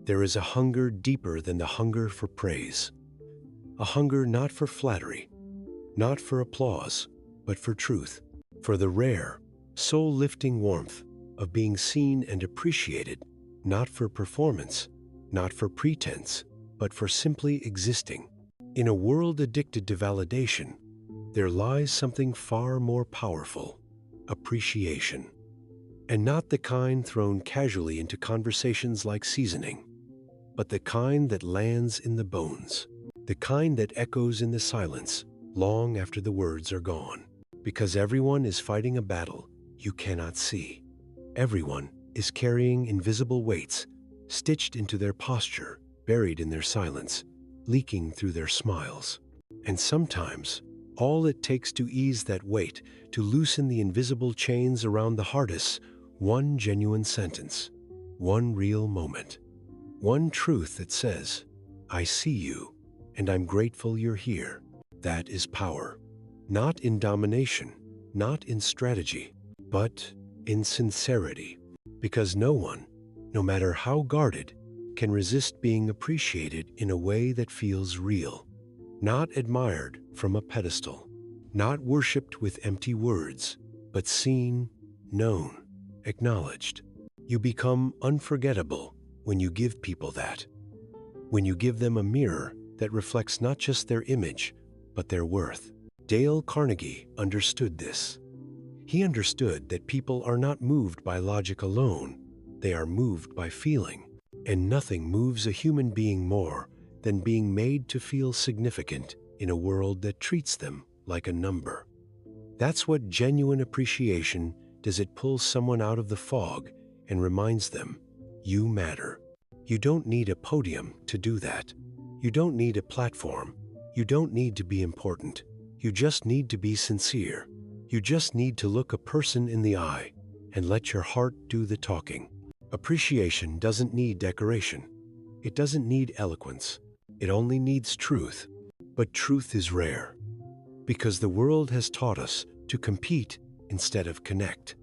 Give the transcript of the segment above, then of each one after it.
There is a hunger deeper than the hunger for praise. A hunger not for flattery, not for applause, but for truth, for the rare, soul-lifting warmth of being seen and appreciated, not for performance, not for pretense, but for simply existing. In a world addicted to validation, there lies something far more powerful: appreciation. And not the kind thrown casually into conversations like seasoning, but the kind that lands in the bones, the kind that echoes in the silence long after the words are gone. Because everyone is fighting a battle you cannot see. Everyone is carrying invisible weights stitched into their posture, buried in their silence, leaking through their smiles. And sometimes, all it takes to ease that weight, to loosen the invisible chains around the heart, is one genuine sentence, one real moment, one truth that says, "I see you, and I'm grateful you're here." That is power. Not in domination, not in strategy, but in sincerity. Because no one, no matter how guarded, can resist being appreciated in a way that feels real. Not admired from a pedestal, not worshipped with empty words, but seen, known, acknowledged. You become unforgettable when you give people that. When you give them a mirror that reflects not just their image, but their worth. Dale Carnegie understood this. He understood that people are not moved by logic alone, they are moved by feeling. And nothing moves a human being more than being made to feel significant in a world that treats them like a number. That's what genuine appreciation does. It pulls someone out of the fog and reminds them, you matter. You don't need a podium to do that. You don't need a platform. You don't need to be important. You just need to be sincere. You just need to look a person in the eye and let your heart do the talking. Appreciation doesn't need decoration. It doesn't need eloquence. It only needs truth. But truth is rare, because the world has taught us to compete instead of connect,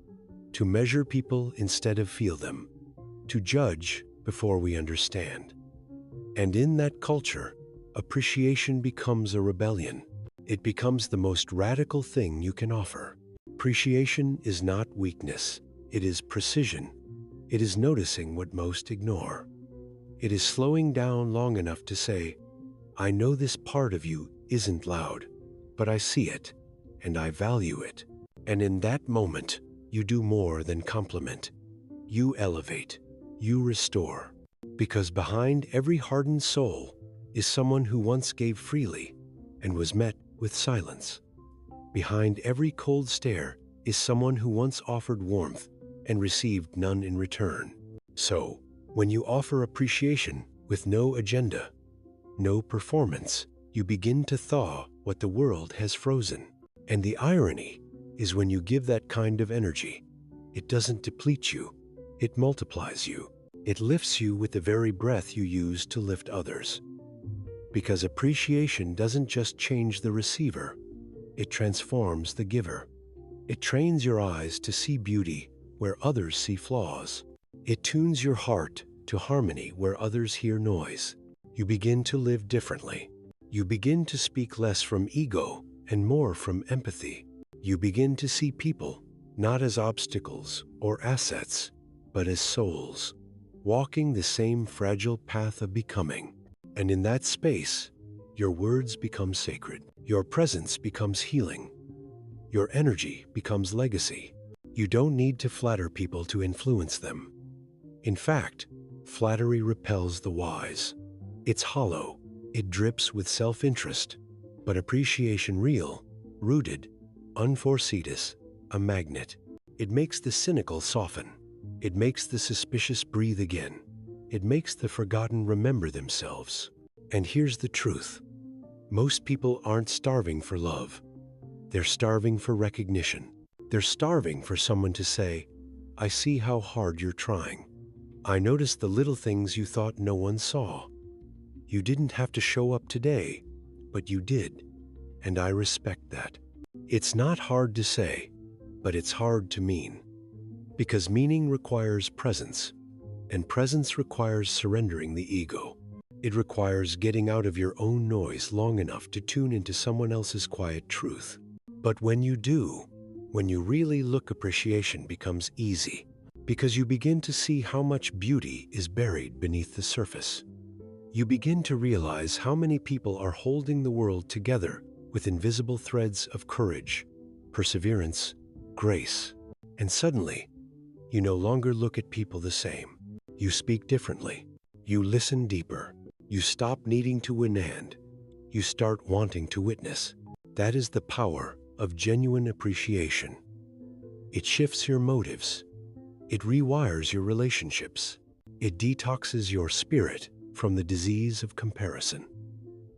to measure people instead of feel them, to judge before we understand. And in that culture, appreciation becomes a rebellion. It becomes the most radical thing you can offer. Appreciation is not weakness. It is precision. It is noticing what most ignore. It is slowing down long enough to say, I know this part of you isn't loud, but I see it, and I value it. And in that moment, you do more than compliment. You elevate. You restore. Because behind every hardened soul is someone who once gave freely and was met with silence. Behind every cold stare is someone who once offered warmth and received none in return. So, when you offer appreciation with no agenda, no performance, you begin to thaw what the world has frozen. And the irony is, when you give that kind of energy, it doesn't deplete you, it multiplies you. It lifts you with the very breath you use to lift others. Because appreciation doesn't just change the receiver, it transforms the giver. It trains your eyes to see beauty where others see flaws. It tunes your heart to harmony where others hear noise. You begin to live differently. You begin to speak less from ego and more from empathy. You begin to see people not as obstacles or assets, but as souls, walking the same fragile path of becoming. And in that space, your words become sacred. Your presence becomes healing. Your energy becomes legacy. You don't need to flatter people to influence them. In fact, flattery repels the wise. It's hollow. It drips with self-interest. But appreciation, real, rooted, unforeseen, is a magnet. It makes the cynical soften. It makes the suspicious breathe again. It makes the forgotten remember themselves. And here's the truth. Most people aren't starving for love. They're starving for recognition. They're starving for someone to say, I see how hard you're trying. I noticed the little things you thought no one saw. You didn't have to show up today, but you did. And I respect that. It's not hard to say, but it's hard to mean. Because meaning requires presence. And presence requires surrendering the ego. It requires getting out of your own noise long enough to tune into someone else's quiet truth. But when you do, when you really look, appreciation becomes easy, because you begin to see how much beauty is buried beneath the surface. You begin to realize how many people are holding the world together with invisible threads of courage, perseverance, grace. And suddenly, you no longer look at people the same. You speak differently. You listen deeper. You stop needing to win and you start wanting to witness. That is the power of genuine appreciation. It shifts your motives. It rewires your relationships. It detoxes your spirit from the disease of comparison.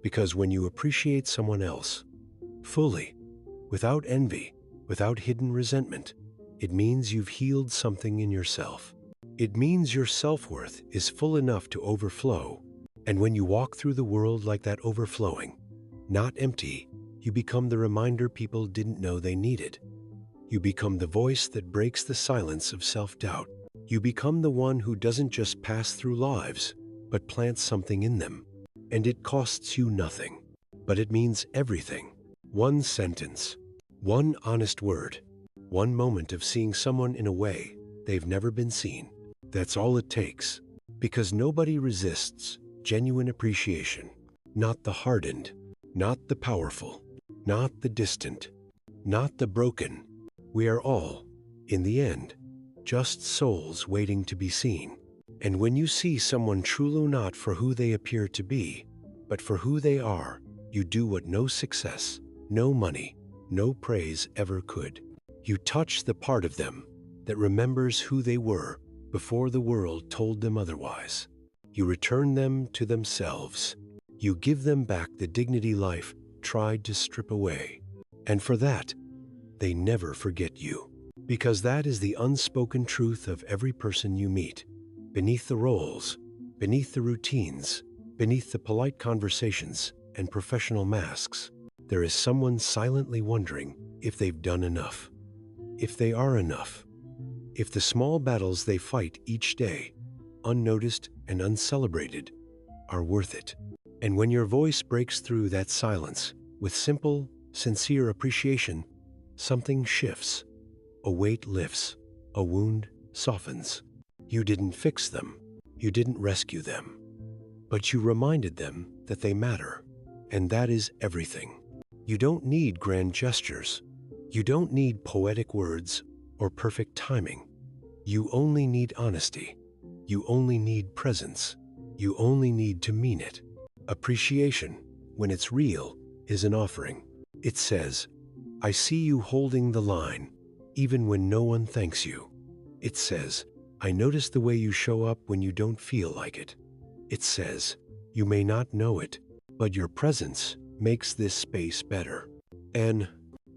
Because when you appreciate someone else fully, without envy, without hidden resentment, it means you've healed something in yourself. It means your self-worth is full enough to overflow. And when you walk through the world like that, overflowing, not empty, you become the reminder people didn't know they needed. You become the voice that breaks the silence of self-doubt. You become the one who doesn't just pass through lives, but plants something in them. And it costs you nothing, but it means everything. One sentence, one honest word, one moment of seeing someone in a way they've never been seen. That's all it takes, because nobody resists genuine appreciation. Not the hardened, not the powerful, not the distant, not the broken. We are all, in the end, just souls waiting to be seen. And when you see someone truly not for who they appear to be, but for who they are, you do what no success, no money, no praise ever could. You touch the part of them that remembers who they were before the world told them otherwise. You return them to themselves. You give them back the dignity life tried to strip away. And for that, they never forget you. Because that is the unspoken truth of every person you meet. Beneath the roles, beneath the routines, beneath the polite conversations and professional masks, there is someone silently wondering if they've done enough, if they are enough, if the small battles they fight each day, unnoticed and uncelebrated, are worth it. And when your voice breaks through that silence with simple, sincere appreciation, something shifts. A weight lifts, a wound softens. You didn't fix them, you didn't rescue them, but you reminded them that they matter, and that is everything. You don't need grand gestures. You don't need poetic words or perfect timing. You only need honesty. You only need presence. You only need to mean it. Appreciation, when it's real, is an offering. It says, I see you holding the line, even when no one thanks you. It says, I notice the way you show up when you don't feel like it. It says, you may not know it, but your presence makes this space better. And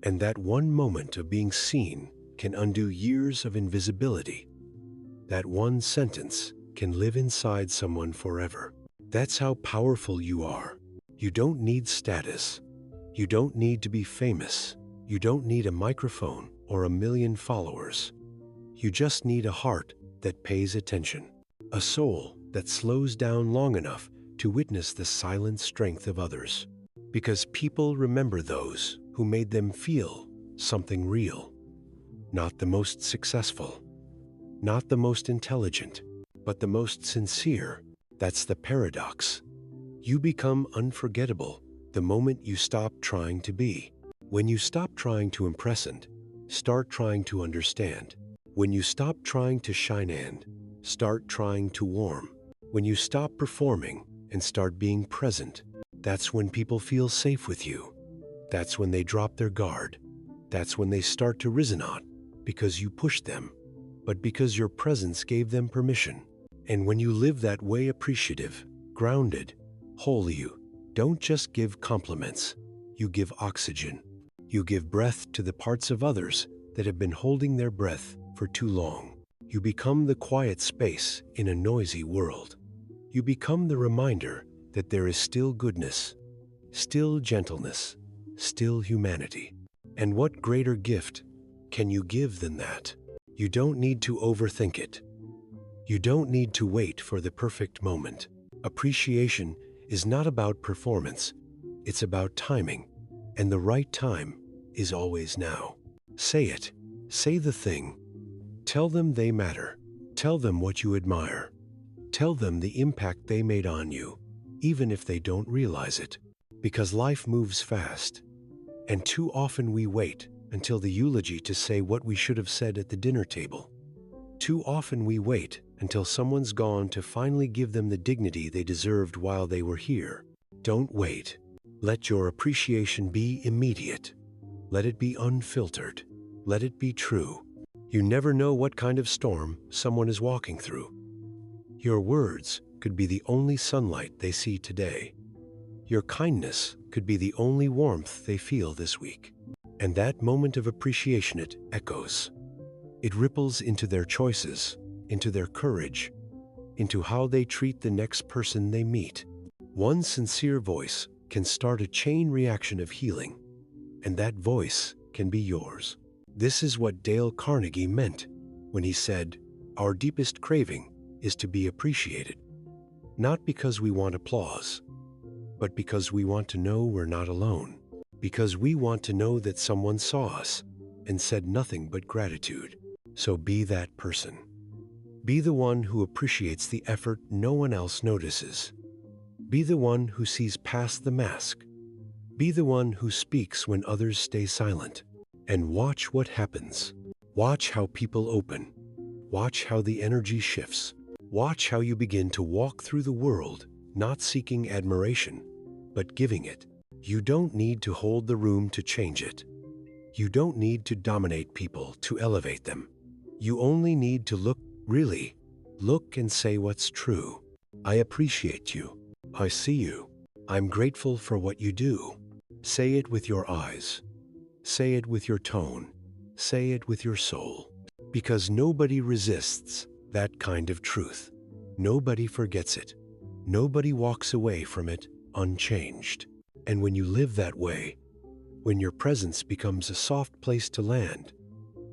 that one moment of being seen can undo years of invisibility. That one sentence can live inside someone forever. That's how powerful you are. You don't need status. You don't need to be famous. You don't need a microphone or 1,000,000 followers. You just need a heart that pays attention, a soul that slows down long enough to witness the silent strength of others. Because people remember those who made them feel something real. Not the most successful, not the most intelligent, but the most sincere. That's the paradox. You become unforgettable the moment you stop trying to be. When you stop trying to impress and start trying to understand. When you stop trying to shine and start trying to warm. When you stop performing and start being present. That's when people feel safe with you. That's when they drop their guard. That's when they start to rise, not because you pushed them, but because your presence gave them permission. And when you live that way, appreciative, grounded, whole, you don't just give compliments. You give oxygen. You give breath to the parts of others that have been holding their breath for too long. You become the quiet space in a noisy world. You become the reminder that there is still goodness, still gentleness, still humanity. And what greater gift can you give than that? You don't need to overthink it. You don't need to wait for the perfect moment. Appreciation is not about performance. It's about timing. And the right time is always now. Say it. Say the thing. Tell them they matter. Tell them what you admire. Tell them the impact they made on you, even if they don't realize it. Because life moves fast. And too often we wait until the eulogy to say what we should have said at the dinner table. Too often we wait until someone's gone to finally give them the dignity they deserved while they were here. Don't wait. Let your appreciation be immediate. Let it be unfiltered. Let it be true. You never know what kind of storm someone is walking through. Your words could be the only sunlight they see today. Your kindness could be the only warmth they feel this week. And that moment of appreciation, it echoes. It ripples into their choices, into their courage, into how they treat the next person they meet. One sincere voice can start a chain reaction of healing, and that voice can be yours. This is what Dale Carnegie meant when he said, "Our deepest craving is to be appreciated, not because we want applause, but because we want to know we're not alone, because we want to know that someone saw us and said nothing but gratitude." So be that person. Be the one who appreciates the effort no one else notices. Be the one who sees past the mask. Be the one who speaks when others stay silent. And watch what happens. Watch how people open. Watch how the energy shifts. Watch how you begin to walk through the world, not seeking admiration, but giving it. You don't need to hold the room to change it. You don't need to dominate people to elevate them. You only need to look, really, look and say what's true. I appreciate you. I see you. I'm grateful for what you do. Say it with your eyes. Say it with your tone. Say it with your soul. Because nobody resists that kind of truth. Nobody forgets it. Nobody walks away from it unchanged. And when you live that way, when your presence becomes a soft place to land,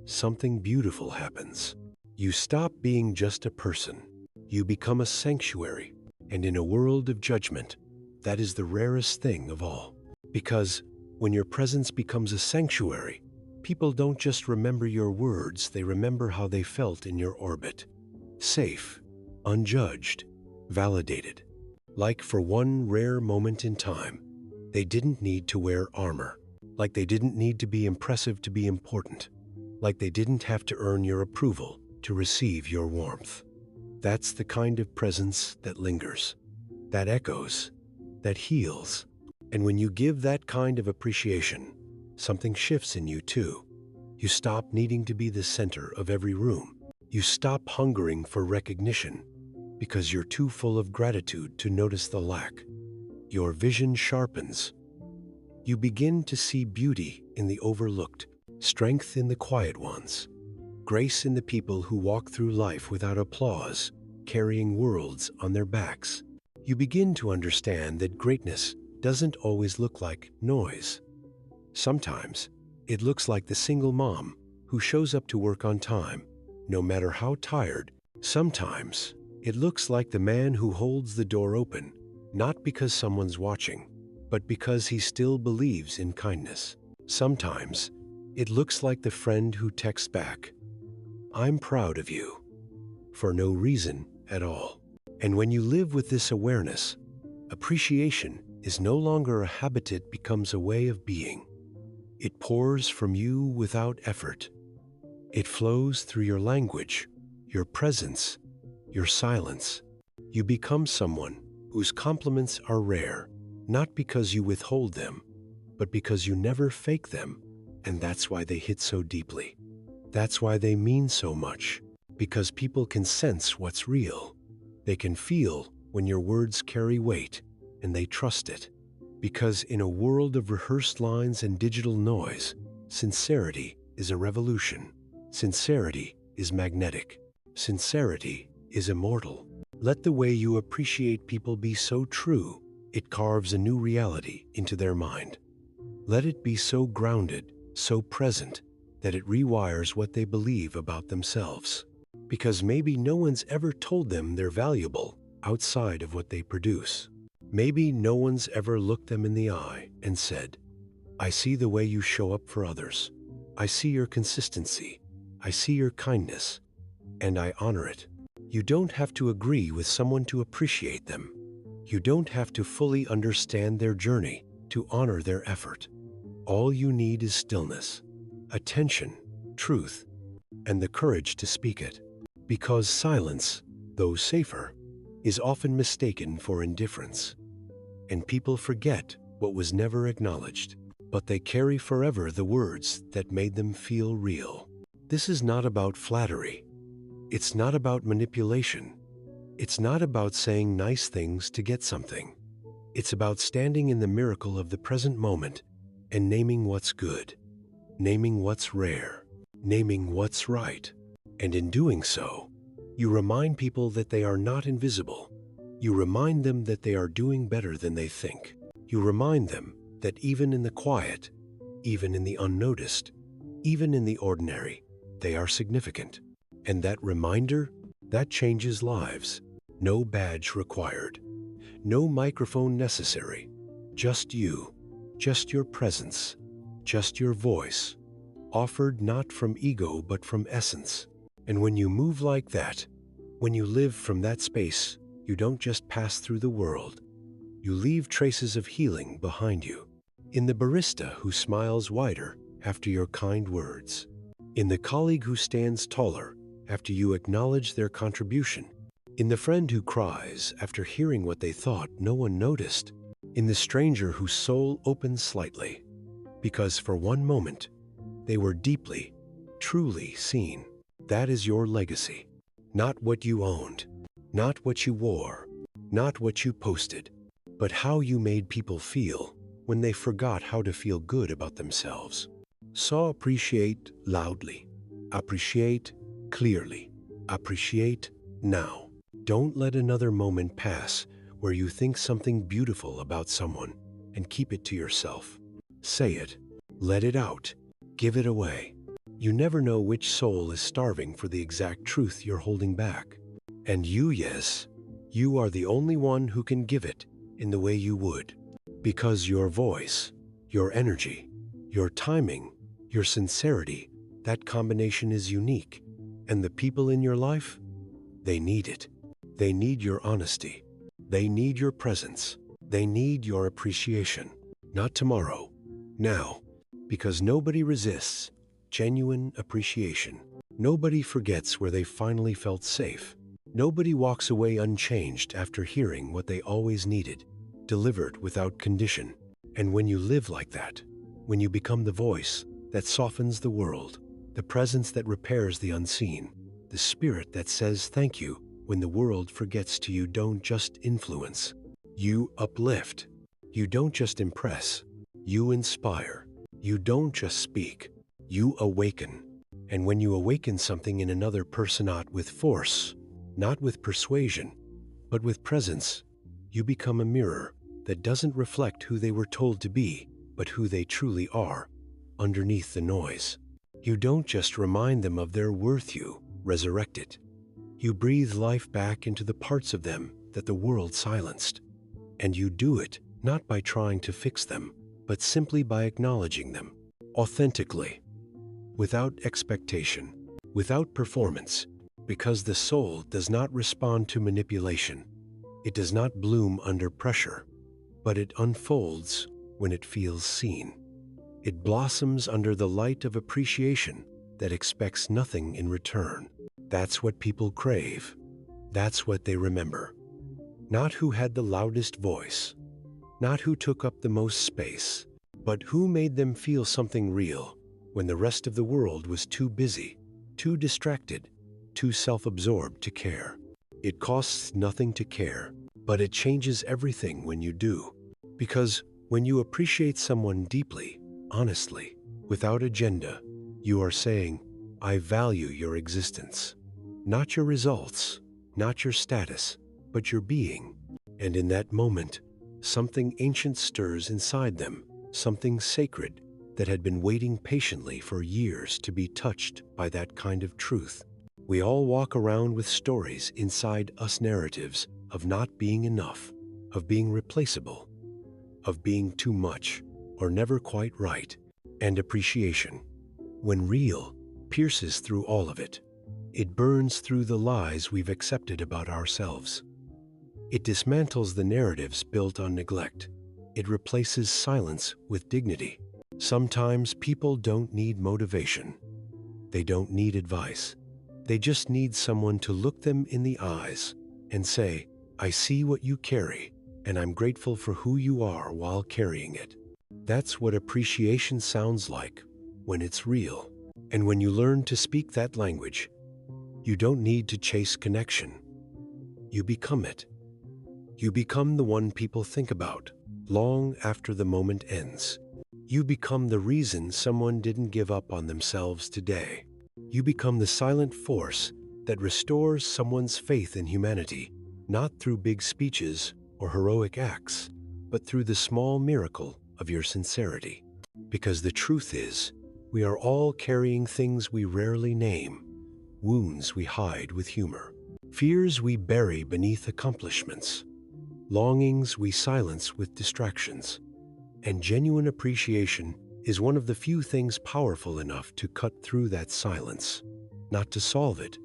something beautiful happens. You stop being just a person. You become a sanctuary. And in a world of judgment, that is the rarest thing of all. Because when your presence becomes a sanctuary, people don't just remember your words, they remember how they felt in your orbit. Safe, unjudged, validated. Like for one rare moment in time, they didn't need to wear armor. Like they didn't need to be impressive to be important. Like they didn't have to earn your approval to receive your warmth. That's the kind of presence that lingers, that echoes, that heals. And when you give that kind of appreciation, something shifts in you too. You stop needing to be the center of every room. You stop hungering for recognition because you're too full of gratitude to notice the lack. Your vision sharpens. You begin to see beauty in the overlooked, strength in the quiet ones, grace in the people who walk through life without applause, carrying worlds on their backs. You begin to understand that greatness doesn't always look like noise. Sometimes it looks like the single mom who shows up to work on time, no matter how tired. Sometimes it looks like the man who holds the door open, not because someone's watching, but because he still believes in kindness. Sometimes it looks like the friend who texts back, "I'm proud of you," for no reason at all. And when you live with this awareness, appreciation is no longer a habit, it becomes a way of being. It pours from you without effort. It flows through your language, your presence, your silence. You become someone whose compliments are rare, not because you withhold them, but because you never fake them. And that's why they hit so deeply. That's why they mean so much, because people can sense what's real. They can feel when your words carry weight, and they trust it. Because in a world of rehearsed lines and digital noise, sincerity is a revolution. Sincerity is magnetic. Sincerity is immortal. Let the way you appreciate people be so true, it carves a new reality into their mind. Let it be so grounded, so present, that it rewires what they believe about themselves. Because maybe no one's ever told them they're valuable outside of what they produce. Maybe no one's ever looked them in the eye and said, I see the way you show up for others. I see your consistency. I see your kindness. And I honor it. You don't have to agree with someone to appreciate them. You don't have to fully understand their journey to honor their effort. All you need is stillness, attention, truth, and the courage to speak it. Because silence, though safer, is often mistaken for indifference. And people forget what was never acknowledged, but they carry forever the words that made them feel real. This is not about flattery. It's not about manipulation. It's not about saying nice things to get something. It's about standing in the miracle of the present moment and naming what's good, naming what's rare, naming what's right. And in doing so, you remind people that they are not invisible. You remind them that they are doing better than they think. You remind them that even in the quiet, even in the unnoticed, even in the ordinary, they are significant. And that reminder, that changes lives. No badge required. No microphone necessary. Just you. Just your presence. Just your voice. Offered not from ego but from essence. And when you move like that, when you live from that space, you don't just pass through the world. You leave traces of healing behind you. In the barista who smiles wider after your kind words. In the colleague who stands taller after you acknowledge their contribution. In the friend who cries after hearing what they thought no one noticed. In the stranger whose soul opens slightly. Because for one moment, they were deeply, truly seen. That is your legacy. Not what you owned, not what you wore, not what you posted, but how you made people feel when they forgot how to feel good about themselves. So appreciate loudly, appreciate clearly, appreciate now. Don't let another moment pass where you think something beautiful about someone and keep it to yourself. Say it, let it out, give it away. You never know which soul is starving for the exact truth you're holding back. And you, yes, you are the only one who can give it in the way you would. Because your voice, your energy, your timing, your sincerity, that combination is unique. And the people in your life, they need it. They need your honesty. They need your presence. They need your appreciation. Not tomorrow, now. Because nobody resists genuine appreciation. Nobody forgets where they finally felt safe. Nobody walks away unchanged after hearing what they always needed, delivered without condition. And when you live like that, when you become the voice that softens the world, the presence that repairs the unseen, the spirit that says thank you when the world forgets to, you don't just influence, you uplift. You don't just impress, you inspire. You don't just speak, you awaken. And when you awaken something in another person, not with force, not with persuasion, but with presence, you become a mirror that doesn't reflect who they were told to be, but who they truly are, underneath the noise. You don't just remind them of their worth, you resurrect it. You breathe life back into the parts of them that the world silenced. And you do it not by trying to fix them, but simply by acknowledging them, authentically, without expectation, without performance, because the soul does not respond to manipulation. It does not bloom under pressure, but it unfolds when it feels seen. It blossoms under the light of appreciation that expects nothing in return. That's what people crave. That's what they remember. Not who had the loudest voice, not who took up the most space, but who made them feel something real when the rest of the world was too busy, too distracted, too self-absorbed to care. It costs nothing to care, but it changes everything when you do. Because when you appreciate someone deeply, honestly, without agenda, you are saying, I value your existence. Not your results, not your status, but your being. And in that moment, something ancient stirs inside them, something sacred that had been waiting patiently for years to be touched by that kind of truth. We all walk around with stories inside us, narratives of not being enough, of being replaceable, of being too much or never quite right. And appreciation, when real, pierces through all of it. It burns through the lies we've accepted about ourselves. It dismantles the narratives built on neglect. It replaces silence with dignity. Sometimes people don't need motivation. They don't need advice. They just need someone to look them in the eyes and say, "I see what you carry, and I'm grateful for who you are while carrying it." That's what appreciation sounds like when it's real. And when you learn to speak that language, you don't need to chase connection. You become it. You become the one people think about long after the moment ends. You become the reason someone didn't give up on themselves today. You become the silent force that restores someone's faith in humanity, not through big speeches or heroic acts, but through the small miracle of your sincerity. Because the truth is, we are all carrying things we rarely name, wounds we hide with humor, fears we bury beneath accomplishments, longings we silence with distractions. And genuine appreciation is one of the few things powerful enough to cut through that silence, not to solve it,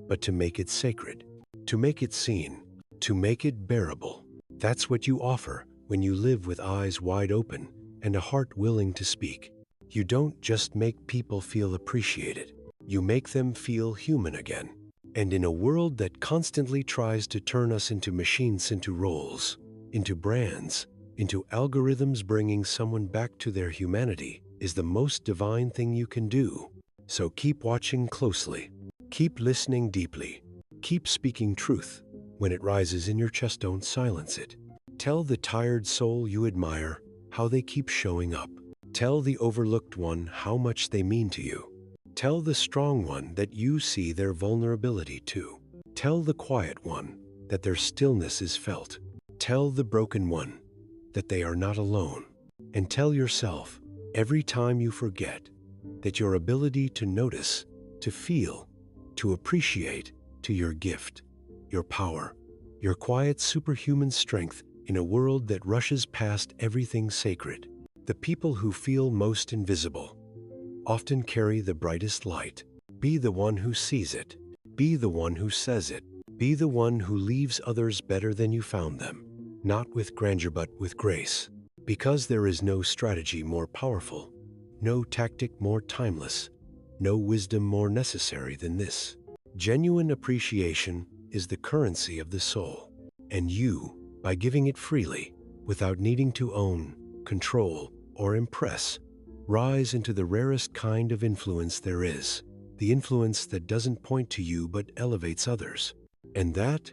but to make it sacred, to make it seen, to make it bearable. That's what you offer when you live with eyes wide open and a heart willing to speak. You don't just make people feel appreciated, you make them feel human again. And in a world that constantly tries to turn us into machines, into roles, into brands, into algorithms, bringing someone back to their humanity is the most divine thing you can do. So keep watching closely, keep listening deeply, keep speaking truth. When it rises in your chest, don't silence it. Tell the tired soul you admire how they keep showing up. Tell the overlooked one how much they mean to you. Tell the strong one that you see their vulnerability too. Tell the quiet one that their stillness is felt. Tell the broken one that they are not alone. And tell yourself every time you forget that your ability to notice, to feel, to appreciate, to your gift, your power, your quiet superhuman strength in a world that rushes past everything sacred. The people who feel most invisible often carry the brightest light. Be the one who sees it. Be the one who says it. Be the one who leaves others better than you found them, not with grandeur but with grace. Because there is no strategy more powerful, no tactic more timeless, no wisdom more necessary than this. Genuine appreciation is the currency of the soul, and you, by giving it freely, without needing to own, control, or impress, rise into the rarest kind of influence there is, the influence that doesn't point to you but elevates others. And that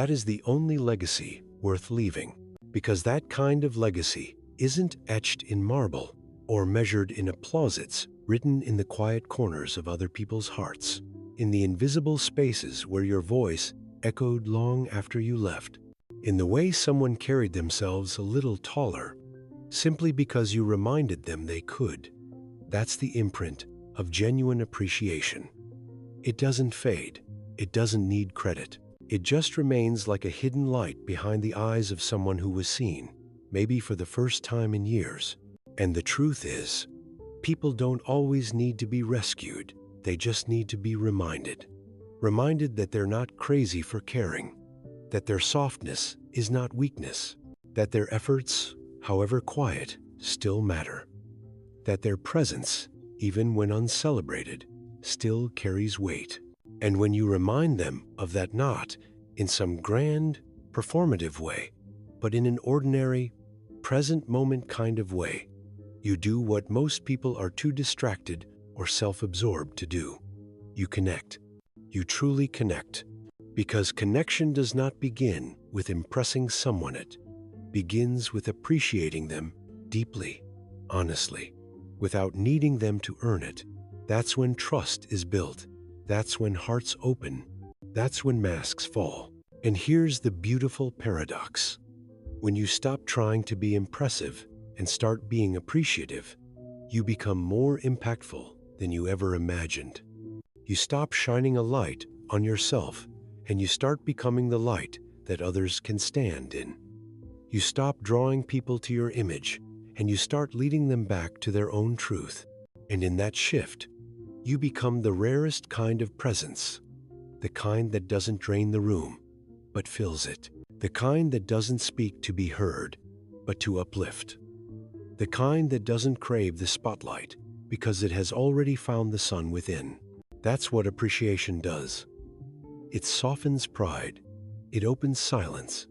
is the only legacy worth leaving, because that kind of legacy isn't etched in marble or measured in applause. It's written in the quiet corners of other people's hearts, in the invisible spaces where your voice echoed long after you left, in the way someone carried themselves a little taller, simply because you reminded them they could. That's the imprint of genuine appreciation. It doesn't fade. It doesn't need credit. It just remains like a hidden light behind the eyes of someone who was seen, maybe for the first time in years. And the truth is, people don't always need to be rescued. They just need to be reminded. Reminded that they're not crazy for caring, that their softness is not weakness, that their efforts, however quiet, still matter, that their presence, even when uncelebrated, still carries weight. And when you remind them of that, not in some grand, performative way, but in an ordinary, present moment kind of way, you do what most people are too distracted or self-absorbed to do. You connect. You truly connect. Because connection does not begin with impressing someone. It begins with appreciating them deeply, honestly, without needing them to earn it. That's when trust is built. That's when hearts open. That's when masks fall. And here's the beautiful paradox. When you stop trying to be impressive and start being appreciative, you become more impactful than you ever imagined. You stop shining a light on yourself, and you start becoming the light that others can stand in. You stop drawing people to your image, and you start leading them back to their own truth. And in that shift, you become the rarest kind of presence, the kind that doesn't drain the room, but fills it. The kind that doesn't speak to be heard, but to uplift. The kind that doesn't crave the spotlight because it has already found the sun within. That's what appreciation does. It softens pride. It opens silence.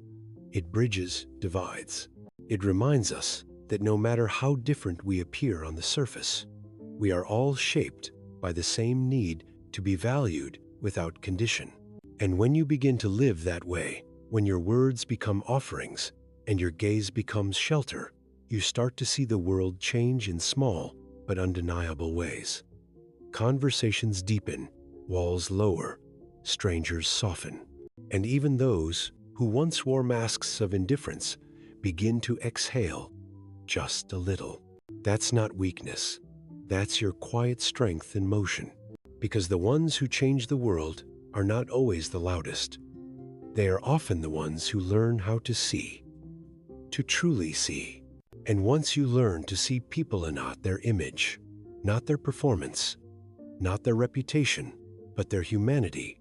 It bridges divides. It reminds us that no matter how different we appear on the surface, we are all shaped by the same need to be valued without condition. And when you begin to live that way, when your words become offerings and your gaze becomes shelter, you start to see the world change in small but undeniable ways. Conversations deepen, walls lower, strangers soften, and even those who once wore masks of indifference begin to exhale just a little. That's not weakness. That's your quiet strength in motion. Because the ones who change the world are not always the loudest. They are often the ones who learn how to see, to truly see. And once you learn to see people in not their image, not their performance, not their reputation, but their humanity,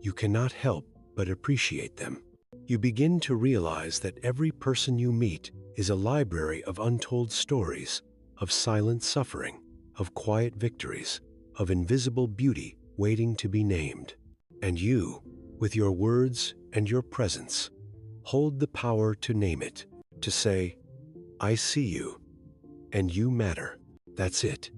you cannot help but appreciate them. You begin to realize that every person you meet is a library of untold stories, of silent suffering, of quiet victories, of invisible beauty waiting to be named. And you, with your words and your presence, hold the power to name it, to say, I see you, and you matter. That's it.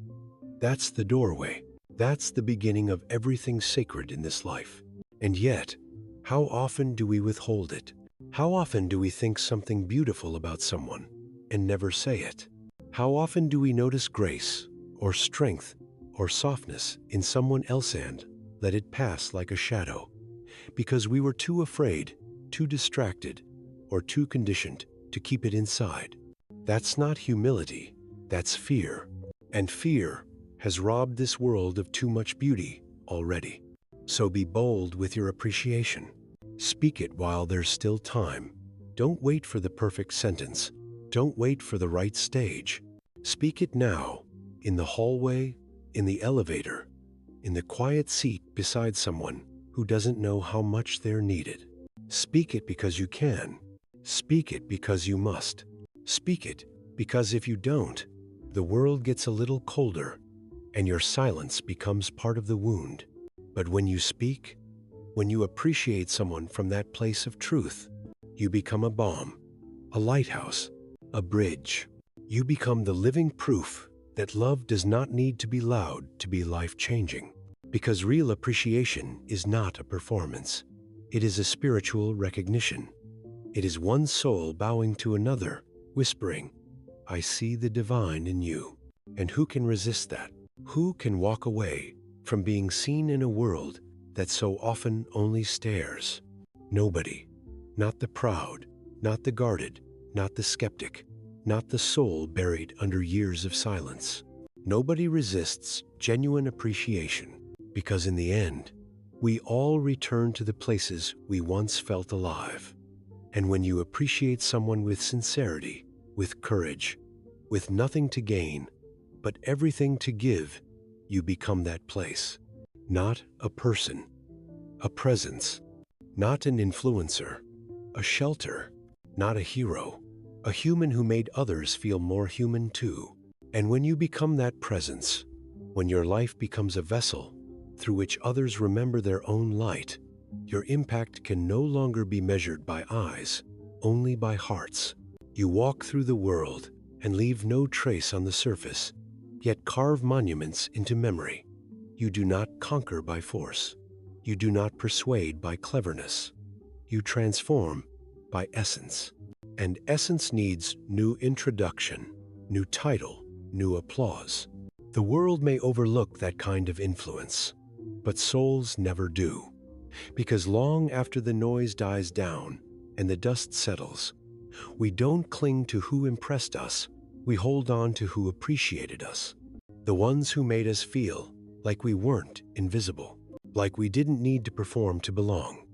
That's the doorway. That's the beginning of everything sacred in this life. And yet, how often do we withhold it? How often do we think something beautiful about someone and never say it? How often do we notice grace or strength or softness in someone else and let it pass like a shadow because we were too afraid, too distracted, or too conditioned to keep it inside? That's not humility, that's fear. And fear has robbed this world of too much beauty already. So be bold with your appreciation. Speak it while there's still time. Don't wait for the perfect sentence. Don't wait for the right stage. Speak it now, in the hallway, in the elevator, in the quiet seat beside someone who doesn't know how much they're needed. Speak it because you can. Speak it because you must. Speak it because if you don't, the world gets a little colder and your silence becomes part of the wound. But when you speak, when you appreciate someone from that place of truth, you become a balm, a lighthouse, a bridge. You become the living proof that love does not need to be loud to be life-changing. Because real appreciation is not a performance. It is a spiritual recognition. It is one soul bowing to another, whispering, I see the divine in you. And who can resist that? Who can walk away from being seen in a world that so often only stares? Nobody. Not the proud, not the guarded, not the skeptic, not the soul buried under years of silence. Nobody resists genuine appreciation, because in the end, we all return to the places we once felt alive. And when you appreciate someone with sincerity, with courage, with nothing to gain, but everything to give, you become that place. Not a person, a presence, not an influencer, a shelter, not a hero, a human who made others feel more human too. And when you become that presence, when your life becomes a vessel through which others remember their own light, your impact can no longer be measured by eyes, only by hearts. You walk through the world and leave no trace on the surface, yet carve monuments into memory. You do not conquer by force. You do not persuade by cleverness. You transform by essence. And essence needs new introduction, new title, new applause. The world may overlook that kind of influence, but souls never do. Because long after the noise dies down and the dust settles, we don't cling to who impressed us, we hold on to who appreciated us. The ones who made us feel like we weren't invisible, like we didn't need to perform to belong,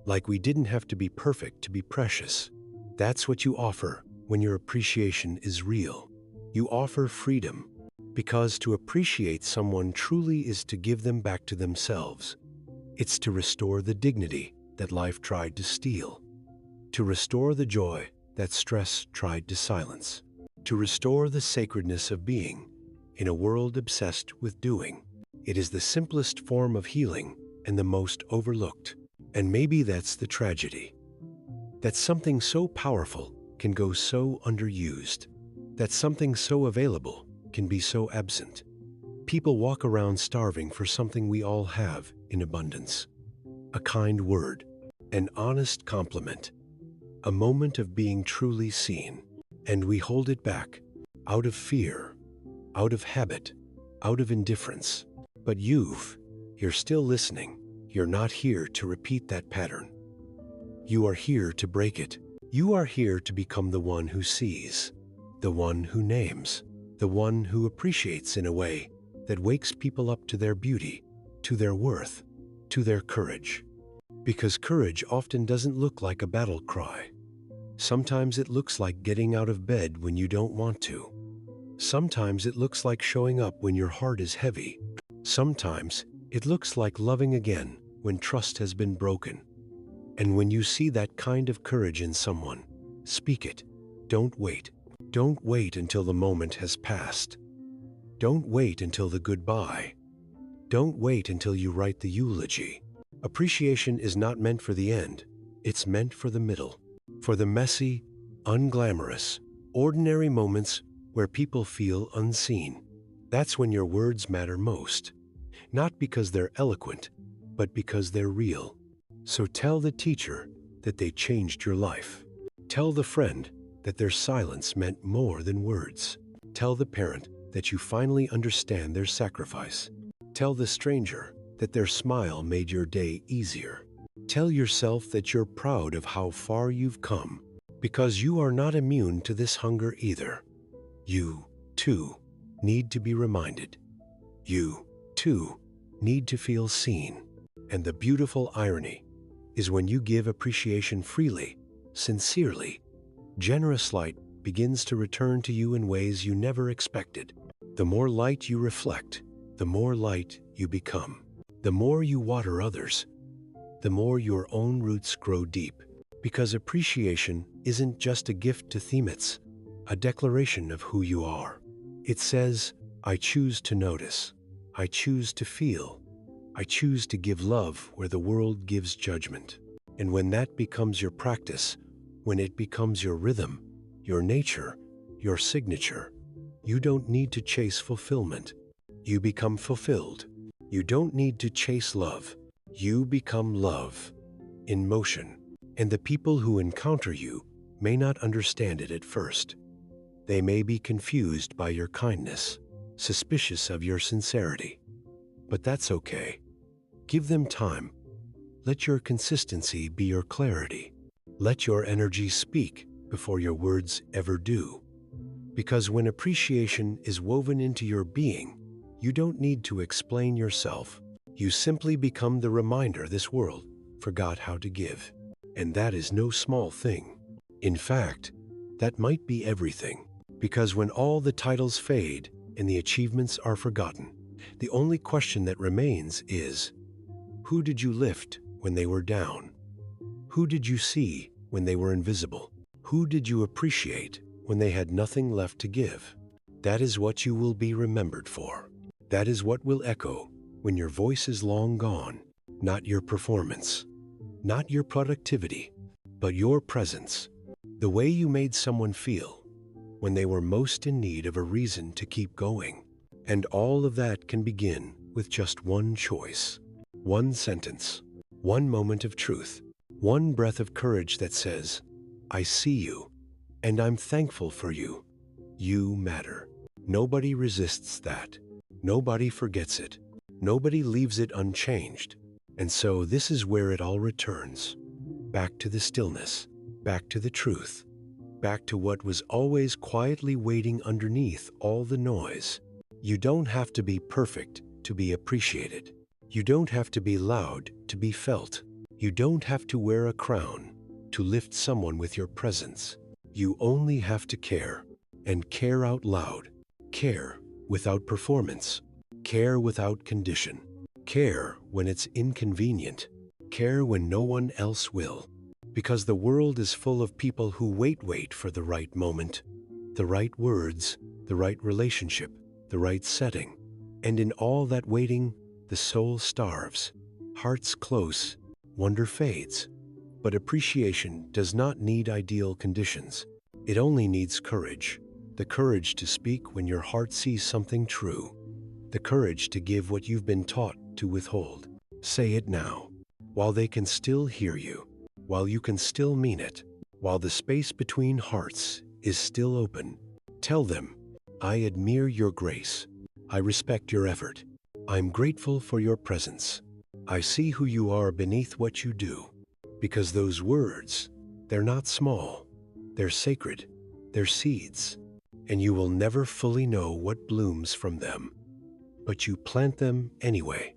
like we didn't have to be perfect to be precious. That's what you offer when your appreciation is real. You offer freedom, because to appreciate someone truly is to give them back to themselves. It's to restore the dignity that life tried to steal, to restore the joy that stress tried to silence, to restore the sacredness of being in a world obsessed with doing. It is the simplest form of healing and the most overlooked. And maybe that's the tragedy, that something so powerful can go so underused, that something so available can be so absent. People walk around starving for something we all have in abundance: a kind word, an honest compliment, a moment of being truly seen. And we hold it back, out of fear, out of habit, out of indifference. But you're still listening. You're not here to repeat that pattern. You are here to break it. You are here to become the one who sees, the one who names, the one who appreciates in a way that wakes people up to their beauty, to their worth, to their courage. Because courage often doesn't look like a battle cry. Sometimes it looks like getting out of bed when you don't want to. Sometimes it looks like showing up when your heart is heavy. Sometimes it looks like loving again when trust has been broken. And when you see that kind of courage in someone, speak it. Don't wait. Don't wait until the moment has passed. Don't wait until the goodbye. Don't wait until you write the eulogy. Appreciation is not meant for the end. It's meant for the middle. For the messy, unglamorous, ordinary moments where people feel unseen. That's when your words matter most. Not because they're eloquent, but because they're real. So tell the teacher that they changed your life. Tell the friend that their silence meant more than words. Tell the parent that you finally understand their sacrifice. Tell the stranger that their smile made your day easier. Tell yourself that you're proud of how far you've come, because you are not immune to this hunger either. You, too, need to be reminded. You, too, need to feel seen. And the beautiful irony is when you give appreciation freely, sincerely, generous light begins to return to you in ways you never expected. The more light you reflect, the more light you become. The more you water others, the more your own roots grow deep. Because appreciation isn't just a gift to theme, it's a declaration of who you are. It says, I choose to notice. I choose to feel. I choose to give love where the world gives judgment. And when that becomes your practice, when it becomes your rhythm, your nature, your signature, you don't need to chase fulfillment. You become fulfilled. You don't need to chase love. You become love in motion. And the people who encounter you may not understand it at first. They may be confused by your kindness, suspicious of your sincerity. But that's okay. Give them time. Let your consistency be your clarity. Let your energy speak before your words ever do. Because when appreciation is woven into your being, you don't need to explain yourself. You simply become the reminder this world forgot how to give. And that is no small thing. In fact, that might be everything. Because when all the titles fade and the achievements are forgotten, the only question that remains is, who did you lift when they were down? Who did you see when they were invisible? Who did you appreciate when they had nothing left to give? That is what you will be remembered for. That is what will echo when your voice is long gone. Not your performance, not your productivity, but your presence. The way you made someone feel when they were most in need of a reason to keep going. And all of that can begin with just one choice, one sentence, one moment of truth, one breath of courage that says, I see you, and I'm thankful for you. You matter. Nobody resists that. Nobody forgets it. Nobody leaves it unchanged. And so this is where it all returns. Back to the stillness, back to the truth, back to what was always quietly waiting underneath all the noise. You don't have to be perfect to be appreciated. You don't have to be loud to be felt. You don't have to wear a crown to lift someone with your presence. You only have to care, and care out loud. Care without performance. Care without condition. Care when it's inconvenient. Care when no one else will. Because the world is full of people who wait for the right moment, the right words, the right relationship, the right setting. And in all that waiting, the soul starves. Hearts close, wonder fades. But appreciation does not need ideal conditions. It only needs courage. The courage to speak when your heart sees something true. The courage to give what you've been taught to withhold. Say it now, while they can still hear you, while you can still mean it, while the space between hearts is still open. Tell them, I admire your grace. I respect your effort. I'm grateful for your presence. I see who you are beneath what you do. Because those words, they're not small. They're sacred. They're seeds. And you will never fully know what blooms from them. But you plant them anyway.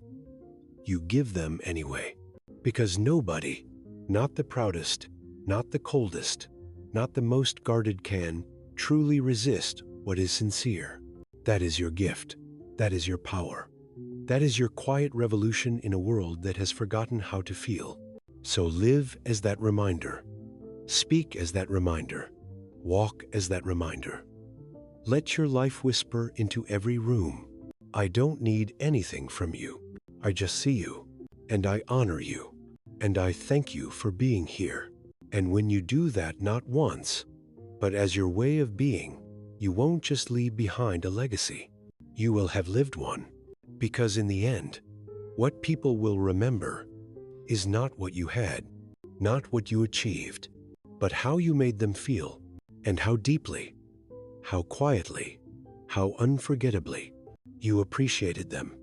You give them anyway. Because nobody, not the proudest, not the coldest, not the most guarded can truly resist what is sincere. That is your gift. That is your power. That is your quiet revolution in a world that has forgotten how to feel. So live as that reminder. Speak as that reminder. Walk as that reminder. Let your life whisper into every room. I don't need anything from you. I just see you, and I honor you, and I thank you for being here. And when you do that not once, but as your way of being, you won't just leave behind a legacy. You will have lived one. Because in the end, what people will remember is not what you had, not what you achieved, but how you made them feel, and how deeply, how quietly, how unforgettably you appreciated them.